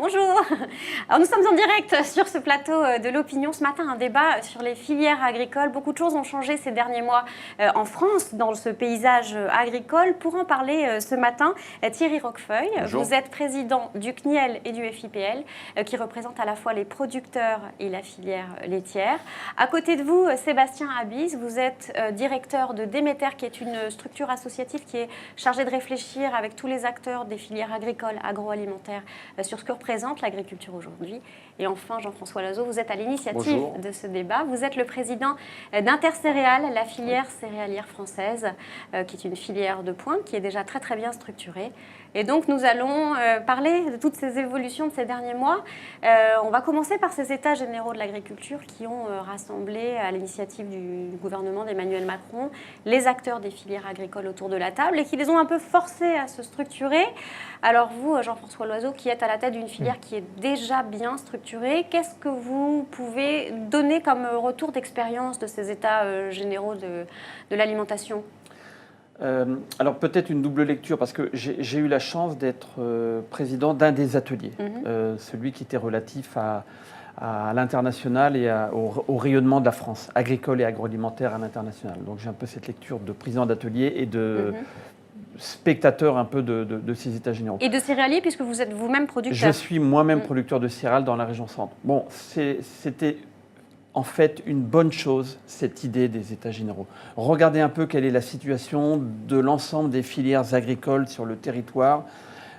Bonjour. Alors nous sommes en direct sur ce plateau de l'opinion. Ce matin, un débat sur les filières agricoles. Beaucoup de choses ont changé ces derniers mois en France, dans ce paysage agricole. Pour en parler ce matin, Thierry Roquefeuille, Bonjour. vous êtes président du CNIEL et du FIPL, qui représentent à la fois les producteurs et la filière laitière. À côté de vous, Sébastien Habis, vous êtes directeur de Déméter, qui est une structure associative qui est chargée de réfléchir avec tous les acteurs des filières agricoles, agroalimentaires, sur ce que représente l'agriculture aujourd'hui. Et enfin, Jean-François Loiseau, vous êtes à l'initiative de ce débat. Vous êtes le président d'Intercéréales, la filière céréalière française, qui est une filière de pointe, qui est déjà très très bien structurée. Et donc nous allons parler de toutes ces évolutions de ces derniers mois. On va commencer par ces états généraux de l'agriculture qui ont rassemblé à l'initiative du gouvernement d'Emmanuel Macron les acteurs des filières agricoles autour de la table et qui les ont un peu forcés à se structurer. Alors vous, Jean-François Loiseau, qui êtes à la tête d'une filière qui est déjà bien structurée, qu'est-ce que vous pouvez donner comme retour d'expérience de ces états généraux de l'alimentation ? Alors peut-être une double lecture, parce que j'ai eu la chance d'être président d'un des ateliers, celui qui était relatif à l'international et au rayonnement de la France, agricole et agroalimentaire à l'international. Donc j'ai un peu cette lecture de président d'atelier et de spectateur un peu de ces états généraux. Et de céréaliers, puisque vous êtes vous-même producteur. Je suis moi-même producteur de céréales dans la région centre. Bon, c'était en fait une bonne chose, cette idée des états généraux. Regardez un peu quelle est la situation de l'ensemble des filières agricoles sur le territoire,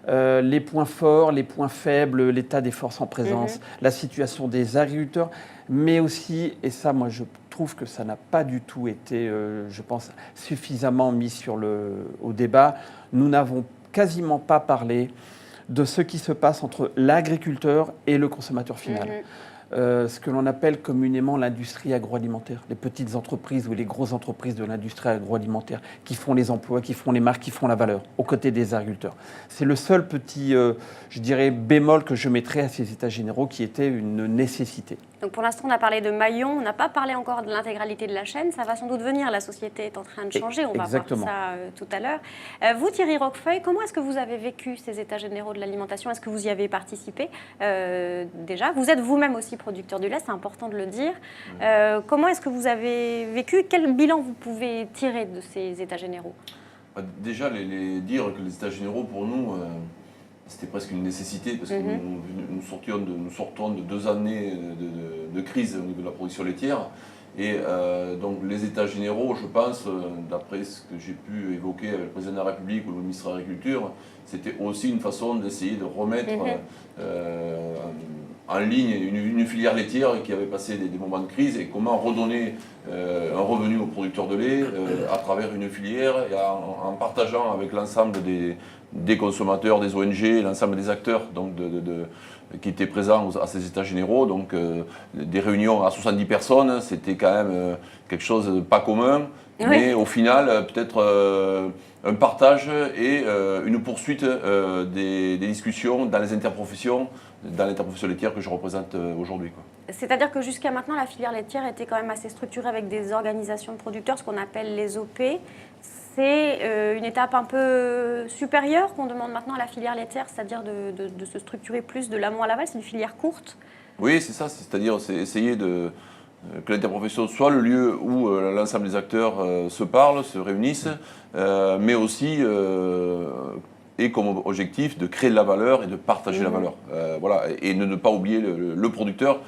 les points forts, les points faibles, l'état des forces en présence, la situation des agriculteurs, mais aussi, et ça moi je trouve que ça n'a pas du tout été, je pense, suffisamment mis au débat, nous n'avons quasiment pas parlé de ce qui se passe entre l'agriculteur et le consommateur final. Ce que l'on appelle communément l'industrie agroalimentaire, les petites entreprises ou les grosses entreprises de l'industrie agroalimentaire qui font les emplois, qui font les marques, qui font la valeur, aux côtés des agriculteurs. C'est le seul petit, je dirais, bémol que je mettrais à ces états généraux qui était une nécessité. Donc pour l'instant, on a parlé de maillons, on n'a pas parlé encore de l'intégralité de la chaîne. Ça va sans doute venir, la société est en train de changer, on va voir ça tout à l'heure. Vous, Thierry Roquefeuille, comment est-ce que vous avez vécu ces états généraux de l'alimentation ? Est-ce que vous y avez participé déjà ? Vous êtes vous-même aussi producteur du lait, c'est important de le dire. Comment est-ce que vous avez vécu ? Quel bilan vous pouvez tirer de ces états généraux ? Déjà, dire que les états généraux, pour nous, c'était presque une nécessité, parce que nous sortons de 2 années de crise au niveau de la production laitière. Et donc les états généraux, je pense, d'après ce que j'ai pu évoquer avec le président de la République ou le ministre de l'Agriculture, c'était aussi une façon d'essayer de remettre en ligne une filière laitière qui avait passé des moments de crise, et comment redonner un revenu aux producteurs de lait à travers une filière, et en partageant avec l'ensemble des consommateurs, des ONG, l'ensemble des acteurs donc qui étaient présents à ces états généraux. Donc des réunions à 70 personnes, c'était quand même quelque chose de pas commun, mais au final peut-être un partage et une poursuite des discussions dans les interprofessions, dans l'interprofession laitière que je représente aujourd'hui. C'est-à-dire que jusqu'à maintenant, la filière laitière était quand même assez structurée avec des organisations de producteurs, ce qu'on appelle les OP. C'est une étape un peu supérieure qu'on demande maintenant à la filière laitière, c'est-à-dire de se structurer plus de l'amont à l'aval. C'est une filière courte. Oui, c'est ça, c'est-à-dire essayer que l'interprofession soit le lieu où l'ensemble des acteurs se parlent, se réunissent, mais aussi et comme objectif de créer de la valeur et de partager la valeur. Voilà, et de ne pas oublier le producteur.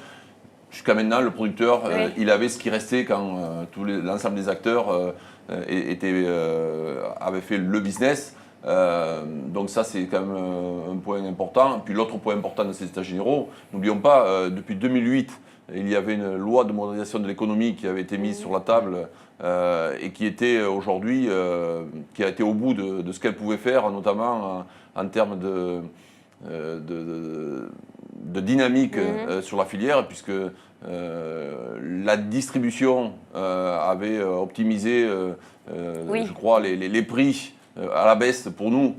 Jusqu'à maintenant, le producteur, il avait ce qui restait quand l'ensemble des acteurs avait fait le business. Donc ça, c'est quand même un point important. Puis l'autre point important de ces états généraux, n'oublions pas, depuis 2008, il y avait une loi de modernisation de l'économie qui avait été mise sur la table et qui était aujourd'hui, qui a été au bout de ce qu'elle pouvait faire, notamment en termes de dynamique sur la filière, puisque la distribution avait optimisé, je crois, les prix à la baisse pour nous,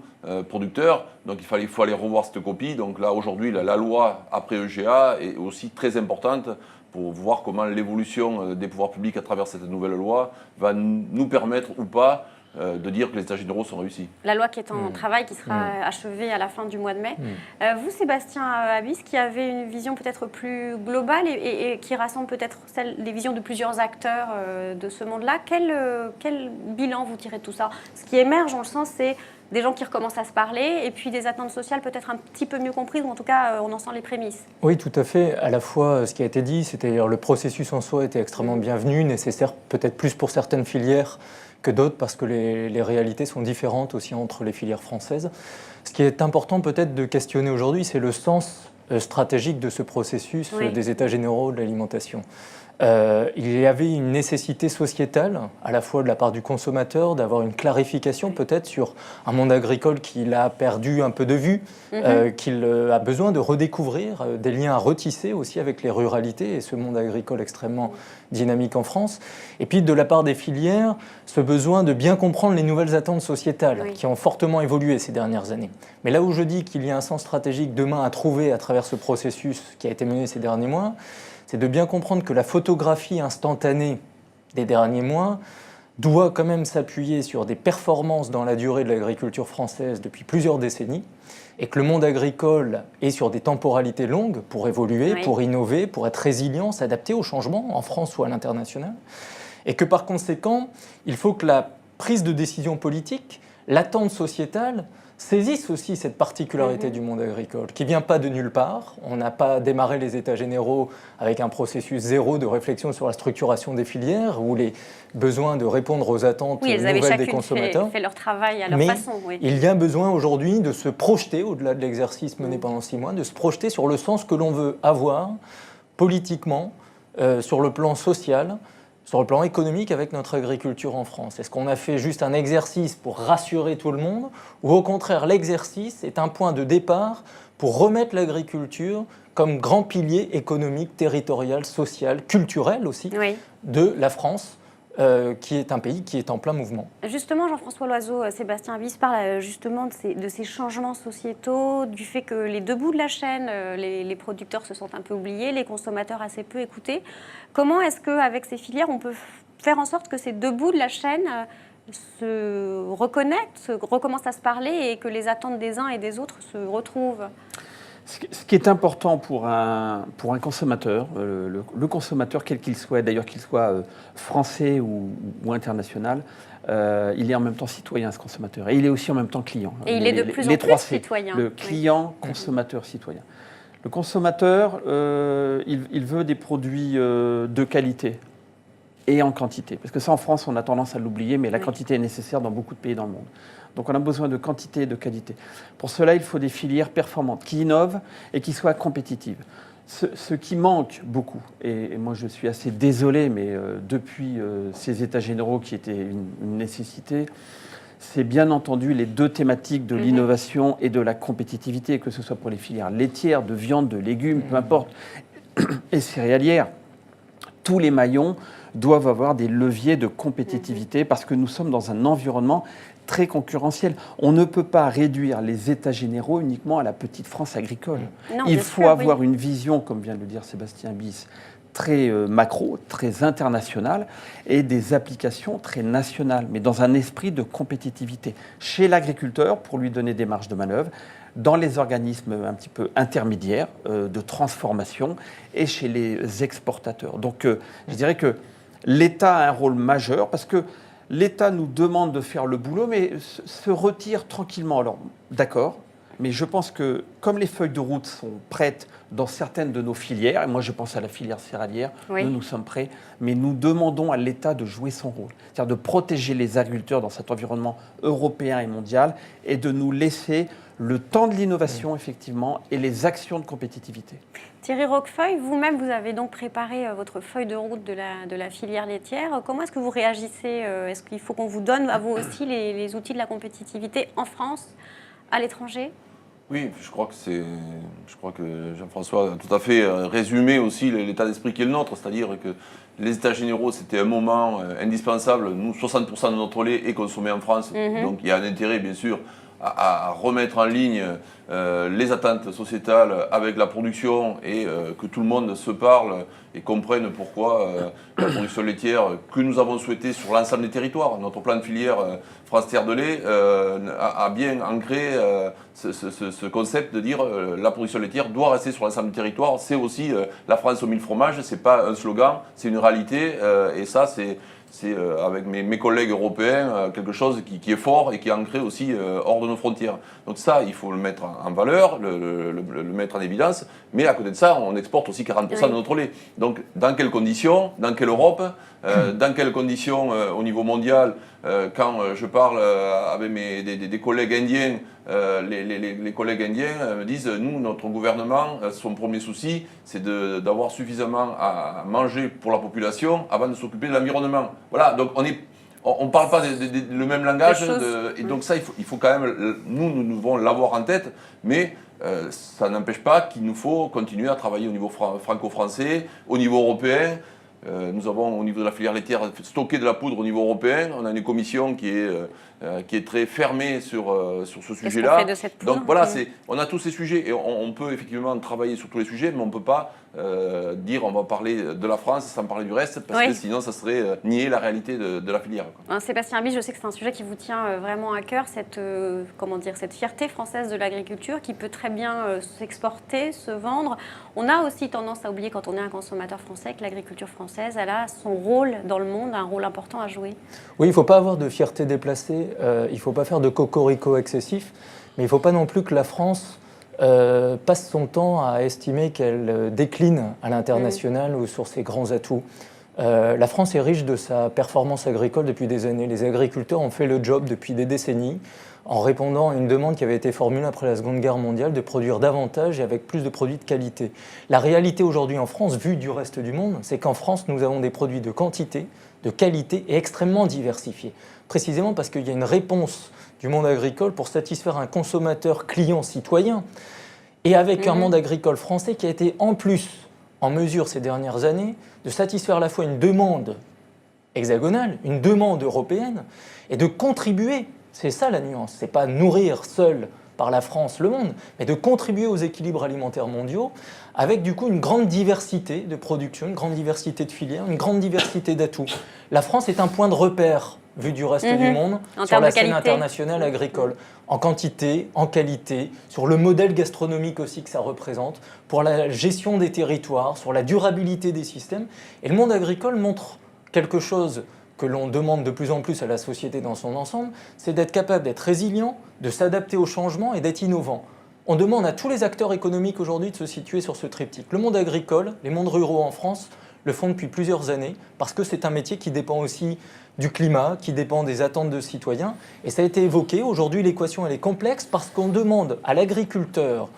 producteurs. Donc il faut aller revoir cette copie. Donc là, aujourd'hui, la loi après EGA est aussi très importante pour voir comment l'évolution des pouvoirs publics à travers cette nouvelle loi va nous permettre ou pas de dire que les États généraux sont réussis. La loi qui est en travail, qui sera achevée à la fin du mois de mai. Vous, Sébastien Abyss, qui avez une vision peut-être plus globale et qui rassemble peut-être les visions de plusieurs acteurs de ce monde-là, quel bilan vous tirez de tout ça? Ce qui émerge, on le sent, c'est des gens qui recommencent à se parler et puis des attentes sociales peut-être un petit peu mieux comprises, ou en tout cas, on en sent les prémices. Oui, tout à fait. À la fois, ce qui a été dit, c'est-à-dire le processus en soi était extrêmement bienvenu, nécessaire peut-être plus pour certaines filières que d'autres, parce que les réalités sont différentes aussi entre les filières françaises. Ce qui est important peut-être de questionner aujourd'hui, c'est le sens stratégique de ce processus des États généraux de l'alimentation. Il y avait une nécessité sociétale, à la fois de la part du consommateur, d'avoir une clarification peut-être sur un monde agricole qu'il a perdu un peu de vue, qu'il a besoin de redécouvrir, des liens à retisser aussi avec les ruralités et ce monde agricole extrêmement dynamique en France. Et puis de la part des filières, ce besoin de bien comprendre les nouvelles attentes sociétales qui ont fortement évolué ces dernières années. Mais là où je dis qu'il y a un sens stratégique demain à trouver à travers ce processus qui a été mené ces derniers mois, c'est de bien comprendre que la photographie instantanée des derniers mois doit quand même s'appuyer sur des performances dans la durée de l'agriculture française depuis plusieurs décennies, et que le monde agricole est sur des temporalités longues pour évoluer, pour innover, pour être résilient, s'adapter aux changements, en France ou à l'international, et que par conséquent, il faut que la prise de décision politique, l'attente sociétale, saisissent aussi cette particularité du monde agricole, qui ne vient pas de nulle part. On n'a pas démarré les États généraux avec un processus zéro de réflexion sur la structuration des filières, ou les besoins de répondre aux attentes nouvelles des consommateurs. Fait leur travail à leur façon. Il y a besoin aujourd'hui de se projeter, au-delà de l'exercice mené pendant 6 mois, de se projeter sur le sens que l'on veut avoir politiquement, sur le plan social, sur le plan économique avec notre agriculture en France. Est-ce qu'on a fait juste un exercice pour rassurer tout le monde, ou au contraire l'exercice est un point de départ pour remettre l'agriculture comme grand pilier économique, territorial, social, culturel aussi de la France, qui est un pays qui est en plein mouvement. Justement, Jean-François Loiseau, Sébastien Abyss parle justement de ces changements sociétaux, du fait que les deux bouts de la chaîne, les producteurs se sentent un peu oubliés, les consommateurs assez peu écoutés. Comment est-ce qu'avec ces filières, on peut faire en sorte que ces deux bouts de la chaîne se reconnectent, recommencent à se parler et que les attentes des uns et des autres se retrouvent? Ce qui est important pour un consommateur, le consommateur quel qu'il soit, d'ailleurs qu'il soit français ou international, il est en même temps citoyen, ce consommateur. Et il est aussi en même temps client. Et il est de plus en plus citoyen. Le client, consommateur, citoyen. Le consommateur, il veut des produits de qualité et en quantité. Parce que ça, en France, on a tendance à l'oublier, mais la quantité est nécessaire dans beaucoup de pays dans le monde. Donc on a besoin de quantité et de qualité. Pour cela, il faut des filières performantes, qui innovent et qui soient compétitives. Ce qui manque beaucoup, et moi je suis assez désolé, mais depuis ces États généraux qui étaient une nécessité, c'est bien entendu les deux thématiques de l'innovation et de la compétitivité, que ce soit pour les filières laitières, de viande, de légumes, peu importe, et céréalières. Tous les maillons doivent avoir des leviers de compétitivité parce que nous sommes dans un environnement très concurrentiel. On ne peut pas réduire les États généraux uniquement à la petite France agricole. Non, il faut avoir une vision, comme vient de le dire Sébastien Abyss, très macro, très internationale et des applications très nationales, mais dans un esprit de compétitivité. Chez l'agriculteur, pour lui donner des marges de manœuvre, dans les organismes un petit peu intermédiaires de transformation et chez les exportateurs. Donc je dirais que l'État a un rôle majeur parce que l'État nous demande de faire le boulot, mais se retire tranquillement. Alors, d'accord, mais je pense que comme les feuilles de route sont prêtes dans certaines de nos filières, et moi je pense à la filière céréalière, nous sommes prêts, mais nous demandons à l'État de jouer son rôle, c'est-à-dire de protéger les agriculteurs dans cet environnement européen et mondial, et de nous laisser le temps de l'innovation, effectivement, et les actions de compétitivité. Thierry Roquefeuille, vous-même, vous avez donc préparé votre feuille de route de la filière laitière. Comment est-ce que vous réagissez? Est-ce qu'il faut qu'on vous donne, à vous aussi, les outils de la compétitivité en France, à l'étranger? Oui, je crois que Jean-François a tout à fait résumé aussi l'état d'esprit qui est le nôtre, c'est-à-dire que les États généraux, c'était un moment indispensable. Nous, 60% de notre lait est consommé en France, donc il y a un intérêt, bien sûr, à remettre en ligne les attentes sociétales avec la production et que tout le monde se parle et comprenne pourquoi la production laitière que nous avons souhaité sur l'ensemble des territoires, notre plan de filière France Terre de lait a bien ancré ce concept de dire la production laitière doit rester sur l'ensemble du territoire. C'est aussi la France aux 1000 fromages, c'est pas un slogan, c'est une réalité et ça c'est avec mes collègues européens quelque chose qui est fort et qui est ancré aussi hors de nos frontières. Donc ça, il faut le mettre en valeur, le mettre en évidence, mais à côté de ça, on exporte aussi 40% de notre lait. Donc dans quelles conditions, dans quelle Europe, dans quelles conditions au niveau mondial, quand je parle avec des collègues indiens, les collègues indiens me disent, nous, notre gouvernement, son premier souci, c'est d'avoir suffisamment à manger pour la population avant de s'occuper de l'environnement. Voilà, donc on ne parle pas le même langage, et donc ça, il faut quand même, nous devons l'avoir en tête, mais ça n'empêche pas qu'il nous faut continuer à travailler au niveau franco-français, au niveau européen. Nous avons au niveau de la filière laitière stocké de la poudre au niveau européen. On a une commission qui est très fermée sur ce sujet-là. Donc voilà, on a tous ces sujets et on peut effectivement travailler sur tous les sujets, mais on ne peut pas dire on va parler de la France sans parler du reste, parce que sinon ça serait nier la réalité de la filière. Sébastien Habicht, je sais que c'est un sujet qui vous tient vraiment à cœur, cette fierté française de l'agriculture qui peut très bien s'exporter, se vendre. On a aussi tendance à oublier quand on est un consommateur français que l'agriculture française, elle a son rôle dans le monde, un rôle important à jouer. Oui, il ne faut pas avoir de fierté déplacée, il ne faut pas faire de cocorico excessif, mais il ne faut pas non plus que la France passe son temps à estimer qu'elle décline à l'international ou sur ses grands atouts. La France est riche de sa performance agricole depuis des années. Les agriculteurs ont fait le job depuis des décennies en répondant à une demande qui avait été formulée après la Seconde Guerre mondiale de produire davantage et avec plus de produits de qualité. La réalité aujourd'hui en France, vue du reste du monde, c'est qu'en France, nous avons des produits de quantité, de qualité et extrêmement diversifiés. Précisément parce qu'il y a une réponse du monde agricole pour satisfaire un consommateur client citoyen et avec un monde agricole français qui a été en plus en mesure ces dernières années de satisfaire à la fois une demande hexagonale, une demande européenne et de contribuer, c'est ça la nuance, c'est pas nourrir seul par la France le monde, mais de contribuer aux équilibres alimentaires mondiaux avec du coup une grande diversité de production, une grande diversité de filières, une grande diversité d'atouts. La France est un point de repère vu du reste du monde sur la scène internationale agricole, en quantité, en qualité, sur le modèle gastronomique aussi que ça représente, pour la gestion des territoires, sur la durabilité des systèmes. Et le monde agricole montre quelque chose que l'on demande de plus en plus à la société dans son ensemble, c'est d'être capable d'être résilient, de s'adapter aux changements et d'être innovant. On demande à tous les acteurs économiques aujourd'hui de se situer sur ce triptyque. Le monde agricole, les mondes ruraux en France le font depuis plusieurs années parce que c'est un métier qui dépend aussi du climat, qui dépend des attentes de citoyens. Et ça a été évoqué. Aujourd'hui, l'équation elle est complexe parce qu'on demande à l'agriculteur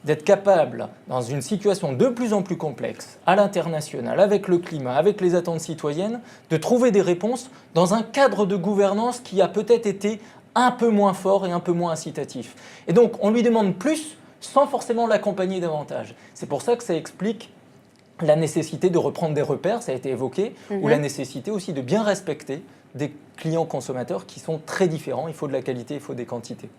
d'être capable, dans une situation de plus en plus complexe, à l'international, avec le climat, avec les attentes citoyennes, de trouver des réponses dans un cadre de gouvernance qui a peut-être été un peu moins fort et un peu moins incitatif. Et donc, on lui demande plus sans forcément l'accompagner davantage. C'est pour ça que ça explique la nécessité de reprendre des repères, ça a été évoqué, ou la nécessité aussi de bien respecter des clients consommateurs qui sont très différents. Il faut de la qualité, il faut des quantités.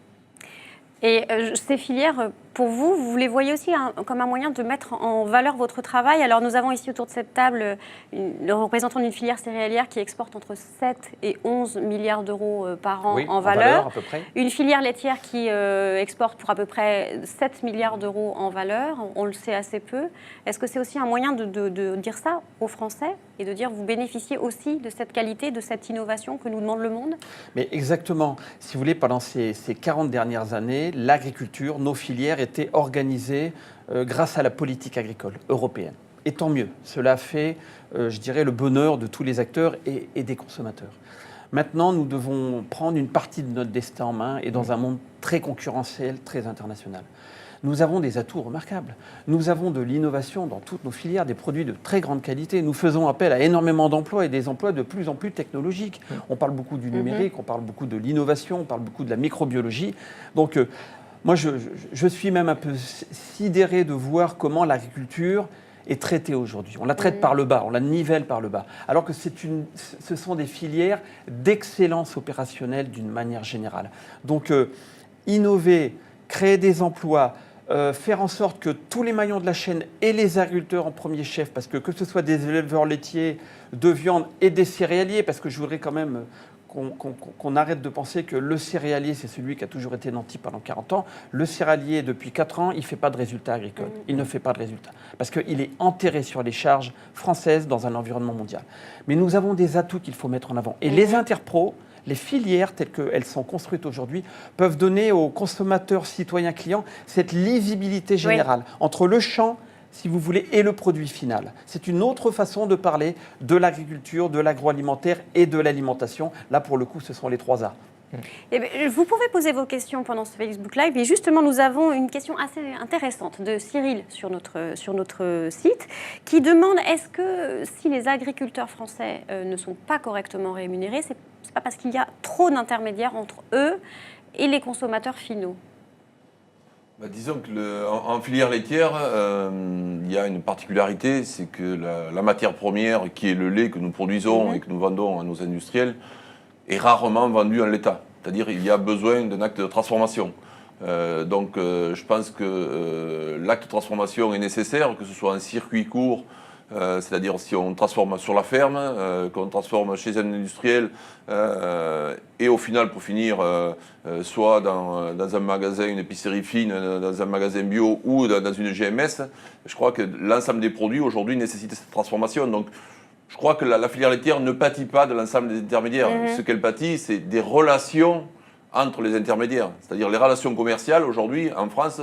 Et ces filières, pour vous, vous les voyez aussi comme un moyen de mettre en valeur votre travail. Alors nous avons ici autour de cette table le représentant d'une filière céréalière qui exporte entre 7 et 11 milliards d'euros par an en valeur. À peu près. Une filière laitière qui exporte pour à peu près 7 milliards d'euros en valeur. On le sait assez peu. Est-ce que c'est aussi un moyen de dire ça aux Français et de dire vous bénéficiez aussi de cette qualité, de cette innovation que nous demande le monde? Mais exactement. Si vous voulez, pendant ces 40 dernières années, l'agriculture, nos filières étaient organisées grâce à la politique agricole européenne. Et tant mieux. Cela fait, je dirais, le bonheur de tous les acteurs et des consommateurs. Maintenant, nous devons prendre une partie de notre destin en main et dans un monde très concurrentiel, très international. Nous avons des atouts remarquables. Nous avons de l'innovation dans toutes nos filières, des produits de très grande qualité. Nous faisons appel à énormément d'emplois et des emplois de plus en plus technologiques. On parle beaucoup du numérique, on parle beaucoup de l'innovation, on parle beaucoup de la microbiologie. Donc, moi, je suis même un peu sidéré de voir comment l'agriculture est traitée aujourd'hui. On la traite par le bas, on la nivelle par le bas. Alors que ce sont des filières d'excellence opérationnelle d'une manière générale. Donc, innover, créer des emplois, faire en sorte que tous les maillons de la chaîne et les agriculteurs en premier chef, parce que ce soit des éleveurs laitiers, de viande et des céréaliers, parce que je voudrais quand même qu'on arrête de penser que le céréalier, c'est celui qui a toujours été nanti pendant 40 ans. Le céréalier, depuis 4 ans, il ne fait pas de résultats agricoles. Il ne fait pas de résultats. Parce qu'il est enterré sur les charges françaises dans un environnement mondial. Mais nous avons des atouts qu'il faut mettre en avant. Et les interpros, les filières telles qu'elles sont construites aujourd'hui, peuvent donner aux consommateurs, citoyens, clients, cette lisibilité générale entre le champ, si vous voulez, et le produit final. C'est une autre façon de parler de l'agriculture, de l'agroalimentaire et de l'alimentation. Là, pour le coup, ce sont les 3 A. Eh bien, vous pouvez poser vos questions pendant ce Facebook Live. Et justement, nous avons une question assez intéressante de Cyril sur notre site qui demande est-ce que si les agriculteurs français ne sont pas correctement rémunérés, c'est pas parce qu'il y a trop d'intermédiaires entre eux et les consommateurs finaux? Disons qu'en filière laitière, il y a une particularité, c'est que la matière première, qui est le lait que nous produisons et que nous vendons à nos industriels, est rarement vendue en l'état. C'est-à-dire qu'il y a besoin d'un acte de transformation. Donc je pense que l'acte de transformation est nécessaire, que ce soit un circuit court, c'est-à-dire si on transforme sur la ferme, qu'on transforme chez un industriel, et au final, pour finir, soit dans un magasin, une épicerie fine, dans un magasin bio ou dans une GMS, je crois que l'ensemble des produits aujourd'hui nécessitent cette transformation. Donc, je crois que la filière laitière ne pâtit pas de l'ensemble des intermédiaires. Ce qu'elle pâtit, c'est des relations entre les intermédiaires. C'est-à-dire les relations commerciales, aujourd'hui, en France,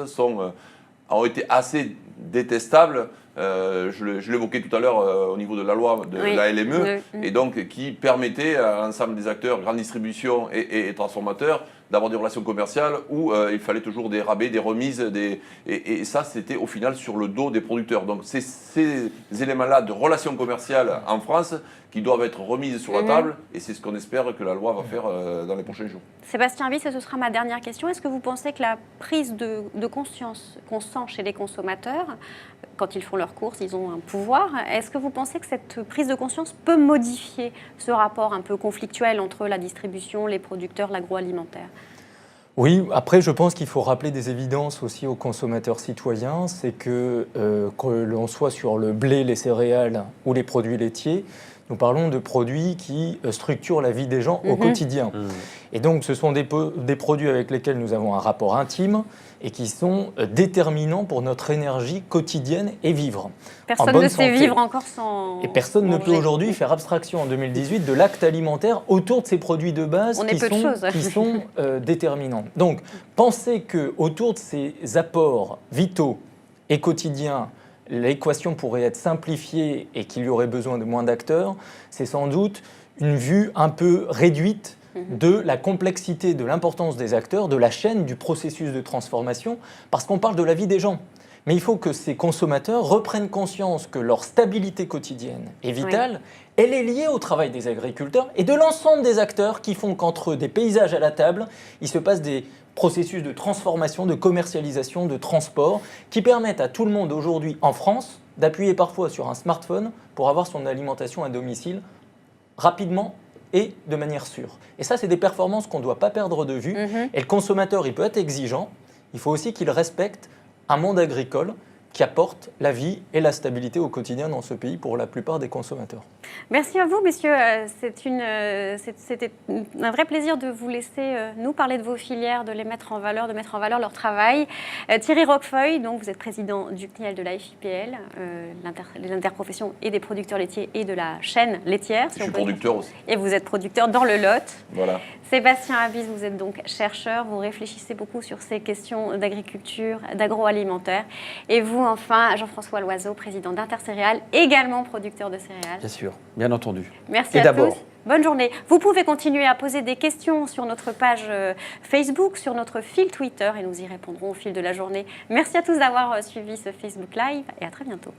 ont été assez détestables. Je l'évoquais tout à l'heure au niveau de la loi de la LME, et donc qui permettait à l'ensemble des acteurs, grande distribution et transformateurs, d'avoir des relations commerciales où il fallait toujours des rabais, des remises, et ça c'était au final sur le dos des producteurs. Donc c'est ces éléments-là de relations commerciales en France qui doivent être remises sur la table, et c'est ce qu'on espère que la loi va faire dans les prochains jours. Sébastien Abyss, et ce sera ma dernière question. Est-ce que vous pensez que la prise de conscience qu'on sent chez les consommateurs, quand ils font leurs courses, ils ont un pouvoir, est-ce que vous pensez que cette prise de conscience peut modifier ce rapport un peu conflictuel entre la distribution, les producteurs, l'agroalimentaire ? Oui, après je pense qu'il faut rappeler des évidences aussi aux consommateurs citoyens, c'est que l'on soit sur le blé, les céréales ou les produits laitiers, nous parlons de produits qui structurent la vie des gens au quotidien. Et donc ce sont des produits avec lesquels nous avons un rapport intime et qui sont déterminants pour notre énergie quotidienne et vivre. Personne ne sait vivre encore sans... Et personne ne peut aujourd'hui faire abstraction en 2018 de l'acte alimentaire autour de ces produits de base qui sont déterminants. Donc penser qu'autour de ces apports vitaux et quotidiens, l'équation pourrait être simplifiée et qu'il y aurait besoin de moins d'acteurs, c'est sans doute une vue un peu réduite de la complexité, de l'importance des acteurs, de la chaîne, du processus de transformation, parce qu'on parle de la vie des gens. Mais il faut que ces consommateurs reprennent conscience que leur stabilité quotidienne est vitale, elle est liée au travail des agriculteurs et de l'ensemble des acteurs qui font qu'entre des paysages à la table, il se passe des processus de transformation, de commercialisation, de transport, qui permettent à tout le monde aujourd'hui en France d'appuyer parfois sur un smartphone pour avoir son alimentation à domicile rapidement et de manière sûre. Et ça, c'est des performances qu'on ne doit pas perdre de vue. Et le consommateur, il peut être exigeant, il faut aussi qu'il respecte un monde agricole qui apporte la vie et la stabilité au quotidien dans ce pays pour la plupart des consommateurs. Merci à vous, messieurs. C'était un vrai plaisir de vous laisser nous parler de vos filières, de les mettre en valeur, de mettre en valeur leur travail. Thierry Roquefeuille, donc vous êtes président du CNIEL de la FIPL, l'interprofession et des producteurs laitiers et de la chaîne laitière. Je suis producteur aussi. Et vous êtes producteur dans le Lot. Voilà. Sébastien Abyss, vous êtes donc chercheur, vous réfléchissez beaucoup sur ces questions d'agriculture, d'agroalimentaire. Et vous, enfin, Jean-François Loiseau, président d'Intercéréales, également producteur de céréales. Bien sûr, bien entendu. Merci à tous. Bonne journée. Vous pouvez continuer à poser des questions sur notre page Facebook, sur notre fil Twitter, et nous y répondrons au fil de la journée. Merci à tous d'avoir suivi ce Facebook Live et à très bientôt.